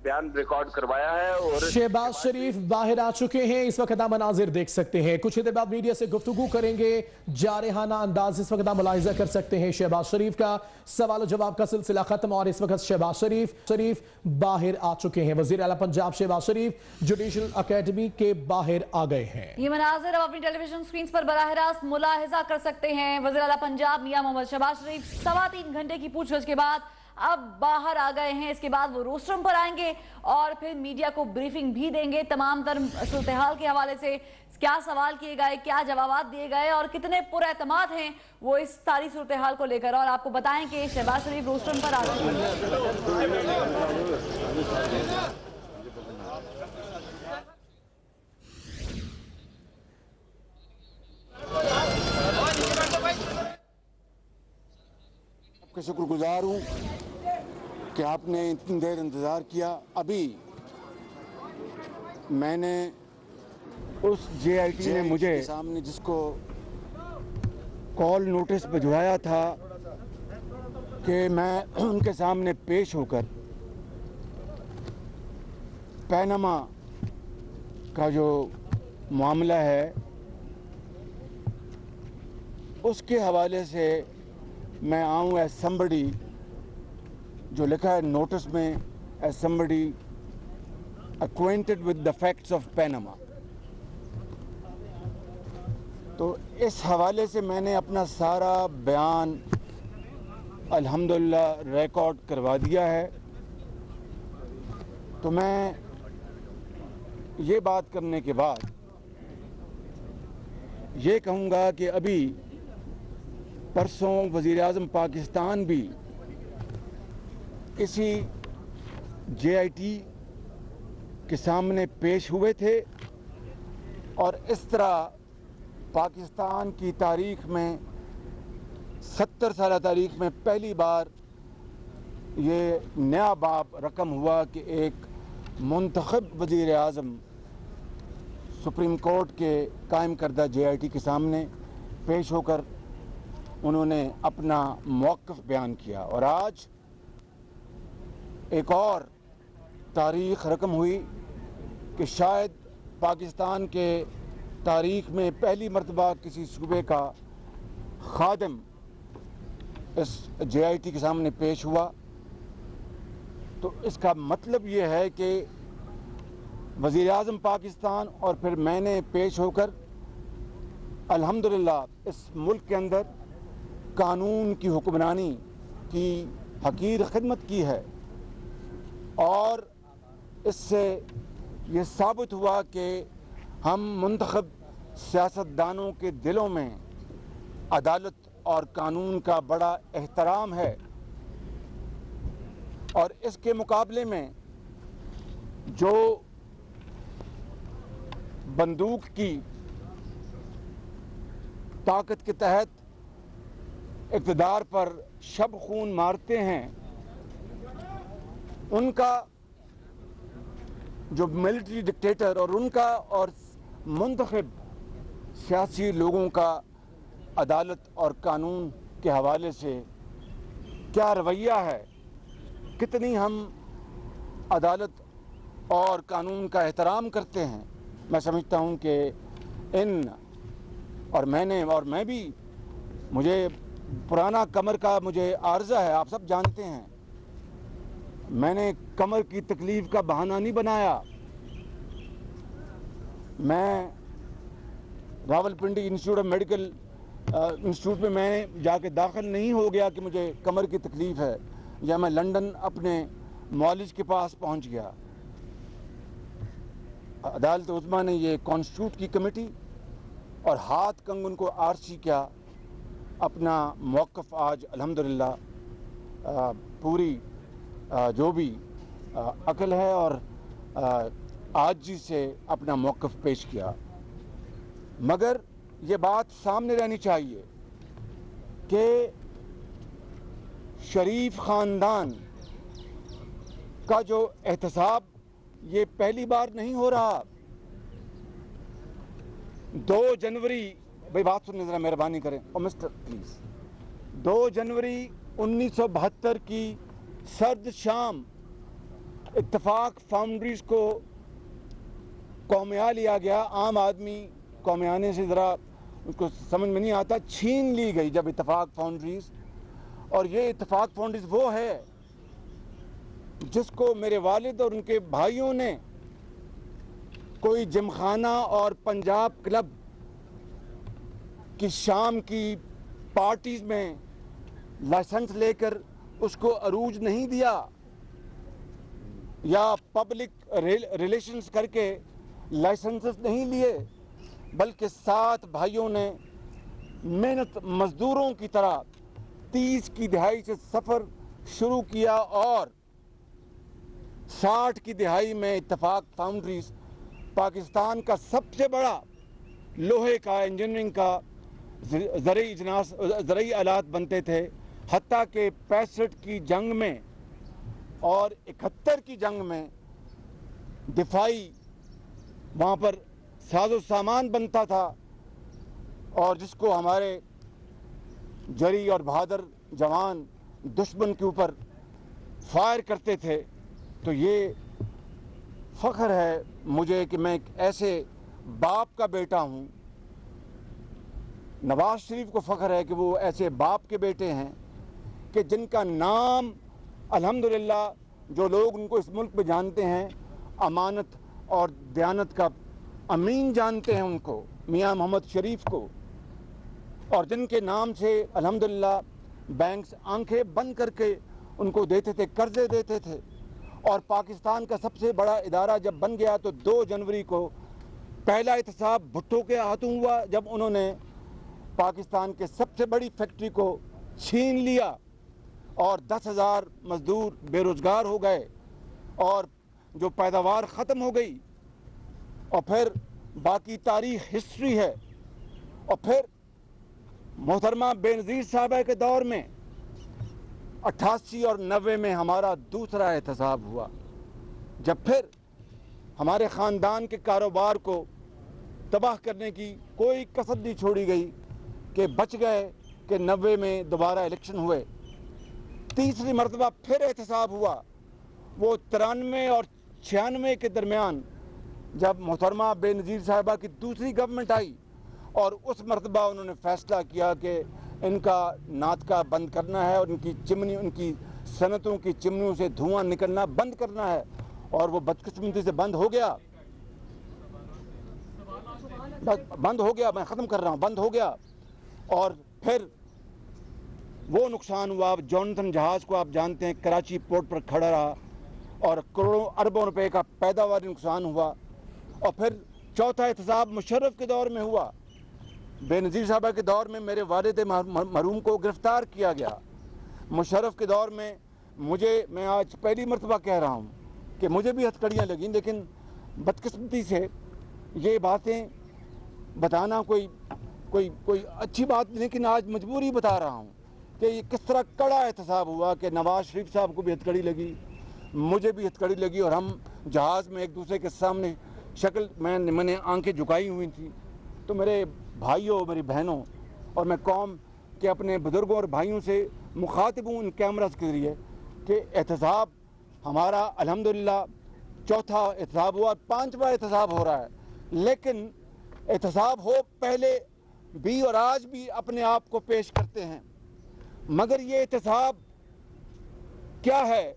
बयान रिकॉर्ड करवाया है। और शहबाज शरीफ बाहर आ चुके हैं, इस वक्त आप मनाजिर देख सकते हैं। कुछ देर बाद मीडिया से गुफ्तगू करेंगे, जारहाना अंदाज इस वक्त आप मुलाहिजा कर सकते हैं। शहबाज शरीफ का सवाल और जवाब का सिलसिला खत्म और इस वक्त शहबाज शरीफ बाहर आ चुके हैं। वजीर आला पंजाब शहबाज शरीफ जुडिशल अकेडमी के बाहर आ गए हैं। ये मनाजिर अब अपनी टेलीविजन स्क्रीन पर बराह रास्त मुलाहिजा कर सकते हैं। वजीर आला पंजाब मियां मोहम्मद शहबाज शरीफ 3.25 घंटे की पूछगछ के बाद अब बाहर आ गए हैं। इसके बाद वो रोस्ट्रम पर आएंगे और फिर मीडिया को ब्रीफिंग भी देंगे तमाम तर सूरत-ए-हाल के हवाले से, क्या सवाल किए गए, क्या जवाब दिए गए और कितने पुरएतमाद हैं वो इस सारी सूरत-ए-हाल को लेकर। और आपको बताएं कि शहबाज शरीफ रोस्ट्रम पर आ चुके हैं। आपका शुक्रगुजार हूँ कि आपने इतनी देर इंतज़ार किया। अभी मैंने उस JIT ने मुझे सामने जिसको कॉल नोटिस भिजवाया था कि मैं उनके सामने पेश होकर पैनामा का जो मामला है उसके हवाले से मैं आऊँ एज समबडी, जो लिखा है नोटिस में, as somebody acquainted with the facts of Panama। तो इस हवाले से मैंने अपना सारा बयान अल्हम्दुलिल्लाह रिकॉर्ड करवा दिया है। तो मैं ये बात करने के बाद ये कहूँगा कि अभी परसों वज़ीर आज़म पाकिस्तान भी इसी JIT के सामने पेश हुए थे और इस तरह पाकिस्तान की तारीख में 70 साल तारीख में पहली बार ये नया बाब रकम हुआ कि एक मुंतखब वज़ीर आज़म सुप्रीम कोर्ट के कायम करदा JIT के सामने पेश होकर उन्होंने अपना मौक़िफ़ बयान किया। और आज एक और तारीख़ रकम हुई कि शायद पाकिस्तान के तारीख़ में पहली मरतबा किसी सूबे का खादिम इस JIT के सामने पेश हुआ। तो इसका मतलब ये है कि वज़ीर आज़म पाकिस्तान और फिर मैंने पेश होकर अल्हम्दुलिल्लाह इस मुल्क के अंदर कानून की हुक्मरानी की हकीर खिदमत की है। और इससे ये साबित हुआ कि हम मुंतखब सियासतदानों के दिलों में अदालत और कानून का बड़ा एहतराम है। और इसके मुकाबले में जो बंदूक की ताकत के तहत इक़्तिदार पर शब खून मारते हैं, उनका जो मिलिट्री डिक्टेटर और उनका और मुंतखब सियासी लोगों का अदालत और कानून के हवाले से क्या रवैया है, कितनी हम अदालत और कानून का एहतराम करते हैं। मैं समझता हूँ कि मैं भी, मुझे पुराना कमर का मुझे आर्जा है, आप सब जानते हैं। मैंने कमर की तकलीफ़ का बहाना नहीं बनाया। मैं Rawalpindi institute of medical institute में मैं जाके दाखिल नहीं हो गया कि मुझे कमर की तकलीफ़ है, या मैं लंदन अपने मौलिज के पास पहुंच गया। अदालत उज़्मा ने ये कॉन्स्टिट्यूट की कमेटी और हाथ कंगन को आर्ची किया। अपना मौक़िफ़ आज अल्हम्दुलिल्लाह पूरी जो भी अकल है और आजी से अपना मौक़िफ़ पेश किया। मगर ये बात सामने रहनी चाहिए कि शरीफ ख़ानदान का जो एहतसाब ये पहली बार नहीं हो रहा। 2 जनवरी, भाई बात सुनने ज़रा मेहरबानी करें और मिस्टर प्लीज़, 2 जनवरी 1972 की सर्द शाम इत्तफाक फाउंड्रीज को कौमिया लिया गया। आम आदमी कौमियाने से ज़रा उसको समझ में नहीं आता, छीन ली गई जब इत्तफाक फाउंड्रीज। और ये इत्तफाक फाउंड्रीज वो है जिसको मेरे वालिद और उनके भाइयों ने कोई जिमखाना और पंजाब क्लब की शाम की पार्टीज में लाइसेंस लेकर उसको अरूज नहीं दिया या पब्लिक रिलेशंस करके लाइसेंसेस नहीं लिए, बल्कि 7 भाइयों ने मेहनत मजदूरों की तरह 30 की दहाई से सफ़र शुरू किया और 60 की दहाई में इत्तफाक फाउंड्रीज पाकिस्तान का सबसे बड़ा लोहे का, इंजीनियरिंग का ज़रई आलात बनते थे। हत्ता के 65 की जंग में और 71 की जंग में दिफाई वहाँ पर साजो सामान बनता था और जिसको हमारे जरी और बहादुर जवान दुश्मन के ऊपर फायर करते थे। तो ये फ़ख्र है मुझे कि मैं एक ऐसे बाप का बेटा हूँ। नवाज शरीफ को फ़ख्र है कि वो ऐसे बाप के बेटे हैं कि जिनका नाम अल्हम्दुलिल्लाह जो लोग उनको इस मुल्क में जानते हैं, अमानत और दयानत का अमीन जानते हैं उनको, मियाँ मोहम्मद शरीफ को, और जिनके नाम से अल्हम्दुलिल्लाह बैंक्स आंखें बंद करके उनको देते थे, कर्जे देते थे। और पाकिस्तान का सबसे बड़ा इदारा जब बन गया तो 2 जनवरी को पहला एहतसाब भुट्टो के हाथों हुआ जब उन्होंने पाकिस्तान के सबसे बड़ी फैक्ट्री को छीन लिया और 10,000 मजदूर बेरोजगार हो गए और जो पैदावार ख़त्म हो गई। और फिर बाकी तारीख हिस्ट्री है। और फिर मोहतरमा बेनज़ीर साहबा के दौर में 88 और 90 में हमारा दूसरा एहतसाब हुआ, जब फिर हमारे ख़ानदान के कारोबार को तबाह करने की कोई कसर नहीं छोड़ी गई कि बच गए कि 90 में दोबारा इलेक्शन हुए। तीसरी मरतबा फिर एहतसाब हुआ, वो 93 और 96 के दरमियान जब मोहतरमा बेनज़ीर साहिबा की दूसरी गवर्नमेंट आई और उस मरतबा उन्होंने फ़ैसला किया कि इनका नाटका बंद करना है और उनकी चिमनी, उनकी सनतों की चिमनियों से धुआं निकलना बंद करना है। और वो बदकिस्मती से बंद हो गया, मैं ख़त्म कर रहा हूँ, बंद हो गया। और फिर वो नुकसान हुआ, जॉनथन जहाज़ को आप जानते हैं कराची पोर्ट पर खड़ा रहा और करोड़ों अरबों रुपए का पैदावारी नुकसान हुआ। और फिर चौथा एहतसाब मुशर्रफ के दौर में हुआ। बेनज़ीर साहबा के दौर में मेरे वालिद मरहूम को गिरफ़्तार किया गया। मुशर्रफ के दौर में मैं आज पहली मरतबा कह रहा हूँ कि मुझे भी हथकड़ियाँ लगीं, लेकिन बदकिस्मती से ये बातें बताना कोई अच्छी बात नहीं, लेकिन आज मजबूरी बता रहा हूँ कि ये किस तरह कड़ा एहतसाब हुआ कि नवाज शरीफ साहब को भी हथकड़ी लगी, मुझे भी हथकड़ी लगी और हम जहाज़ में एक दूसरे के सामने मैंने आंखें झुकाई हुई थी। तो मेरे भाइयों, मेरी बहनों और मैं कौम के अपने बुज़ुर्गों और भाइयों से मुखातिब हूँ इन कैमरास के ज़रिए कि एहतसाब हमारा अल्हम्दुलिल्लाह चौथा एहतसाब हुआ, 5वां एहतसाब हो रहा है। लेकिन एहतसाब हो पहले भी और आज भी अपने आप को पेश करते हैं, मगर ये एहतसाब क्या है?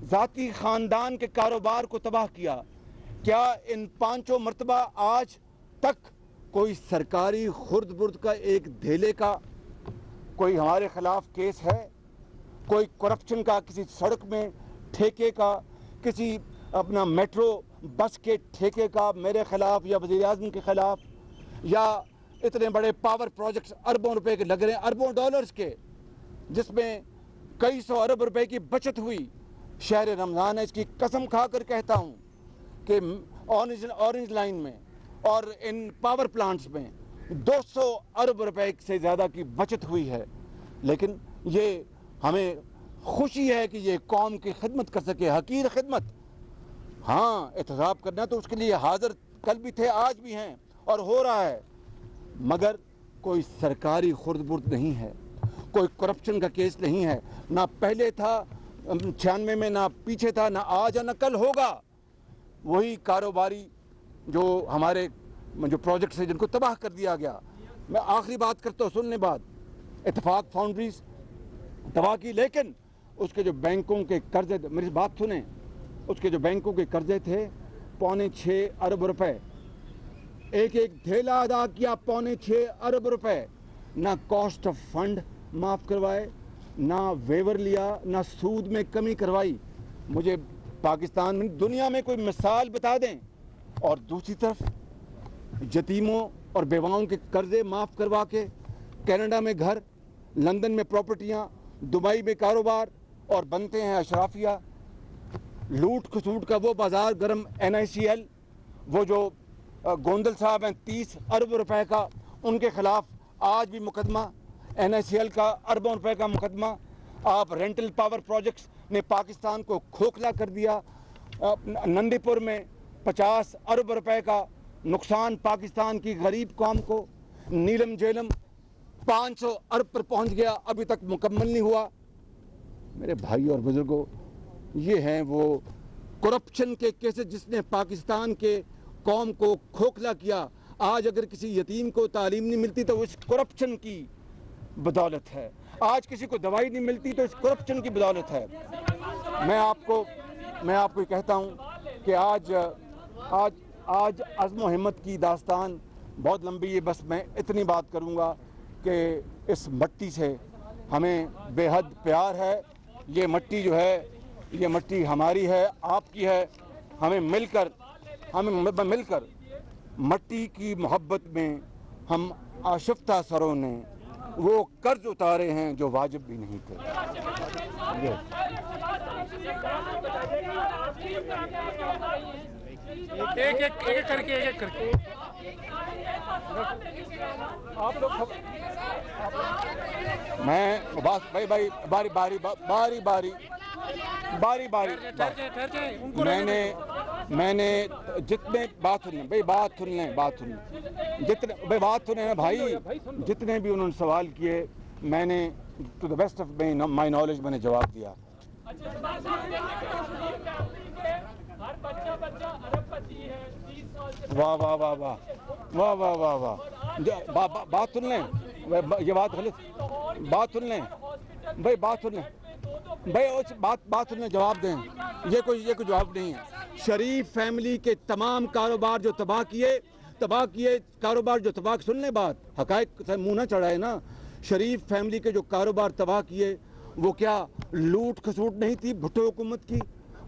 ज़ाती ख़ानदान के कारोबार को तबाह किया। क्या इन 5 मरतबा आज तक कोई सरकारी खुर्द बुर्द का एक धेले का कोई हमारे ख़िलाफ़ केस है? कोई करप्शन का किसी सड़क में ठेके का, किसी अपना मेट्रो बस के ठेके का मेरे ख़िलाफ़ या वज़ीर आज़म के ख़िलाफ़, या इतने बड़े पावर प्रोजेक्ट्स अरबों रुपए के लग रहे हैं, अरबों डॉलर्स के, जिसमें कई सौ अरब रुपए की बचत हुई। शहर रमज़ान है, इसकी कसम खा कर कहता हूँ कि ऑरेंज लाइन में और इन पावर प्लांट्स में 200 अरब रुपए से ज़्यादा की बचत हुई है। लेकिन ये हमें खुशी है कि ये कौम की खिदमत कर सके, हकीर खिदमत। हाँ, एहतसाब करना तो उसके लिए हाजिर कल भी थे, आज भी हैं और हो रहा है, मगर कोई सरकारी खुर्द बुर्द नहीं है, कोई करप्शन का केस नहीं है, ना पहले था 96 में ना पीछे था, ना आज ना कल होगा। वही कारोबारी जो हमारे जो प्रोजेक्ट्स हैं जिनको तबाह कर दिया गया। मैं आखिरी बात करता हूँ, सुनने बात, इत्तेफाक फाउंड्रीज तबाह की, लेकिन उसके जो बैंकों के कर्जे, मेरी बात सुने, उसके जो बैंकों के कर्जे थे 5.25 अरब रुपए, एक एक धेला अदा किया 5.25 अरब रुपए। ना कॉस्ट ऑफ फंड माफ़ करवाए, ना वेवर लिया, ना सूद में कमी करवाई। मुझे पाकिस्तान में, दुनिया में कोई मिसाल बता दें। और दूसरी तरफ यतीमों और बेवाओं के कर्जे माफ़ करवा के कनाडा में घर, लंदन में प्रॉपर्टियां, दुबई में कारोबार, और बनते हैं अशराफिया। लूट खसूट का वो बाजार गर्म NICL, वो जो गोंदल साहब हैं 30 अरब रुपए का, उनके खिलाफ आज भी मुकदमा, NICL का अरबों रुपए का मुकदमा। आप रेंटल पावर प्रोजेक्ट्स ने पाकिस्तान को खोखला कर दिया। नंदीपुर में 50 अरब रुपए का नुकसान पाकिस्तान की गरीब कौम को। नीलम झेलम 500 अरब पर पहुंच गया, अभी तक मुकम्मल नहीं हुआ। मेरे भाई और बुजुर्गों, ये हैं वो करप्शन के केसेस जिसने पाकिस्तान के कौम को खोखला किया। आज अगर किसी यतीम को तालीम नहीं मिलती तो इस करप्शन की बदौलत है। आज किसी को दवाई नहीं मिलती तो इस करप्शन की बदौलत है। मैं आपको कहता हूँ कि आज अज़्म व हिम्मत की दास्तान बहुत लंबी है। बस मैं इतनी बात करूँगा कि इस मिट्टी से हमें बेहद प्यार है। ये मिट्टी जो है, ये मिट्टी हमारी है, आपकी है। हमें मिलकर मिट्टी की मोहब्बत में हम आशिफ्ता सरों ने वो कर्ज उतारे हैं जो वाजिब भी नहीं थे। एक करके आप लोग मैं भाई मैंने जितने बात सुन लें भाई, जितने भी उन्होंने सवाल किए, मैंने to the best of my knowledge मैंने जवाब दिया। हर बच्चा अरबपति है, 30 साल से। वाह वाह वाह वाह वाह वाह वाह वाह। बात सुन लें, ये बात गलत, बात सुन लें भाई, बात सुन लें भाई, बात सुन लें, जवाब दें। ये कोई जवाब नहीं है। शरीफ फैमिली के तमाम कारोबार जो तबाह किए कारोबार जो तबाह, सुन लें बात, हकायक से मुंह ना चढ़ाए ना। शरीफ फैमिली के जो कारोबार तबाह किए वो क्या लूट खसूट नहीं थी भुट्टो हुकूमत की,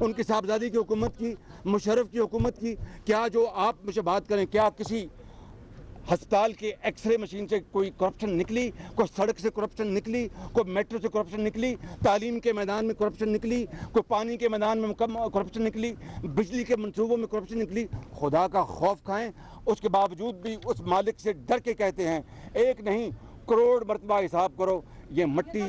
उनकी साहबजादी की हुकूमत की, मुशर्रफ की हुकूमत की? क्या जो आप मुझे बात करें, क्या किसी हस्पताल के एक्सरे मशीन से कोई करप्शन निकली? कोई सड़क से करप्शन निकली? कोई मेट्रो से करप्शन निकली? तालीम के मैदान में करप्शन निकली? कोई पानी के मैदान में करप्शन निकली? बिजली के मंसूबों में करप्शन निकली? खुदा का खौफ खाएं, उसके बावजूद भी उस मालिक से डर के कहते हैं एक नहीं करोड़ मरतबा हिसाब करो। ये मिट्टी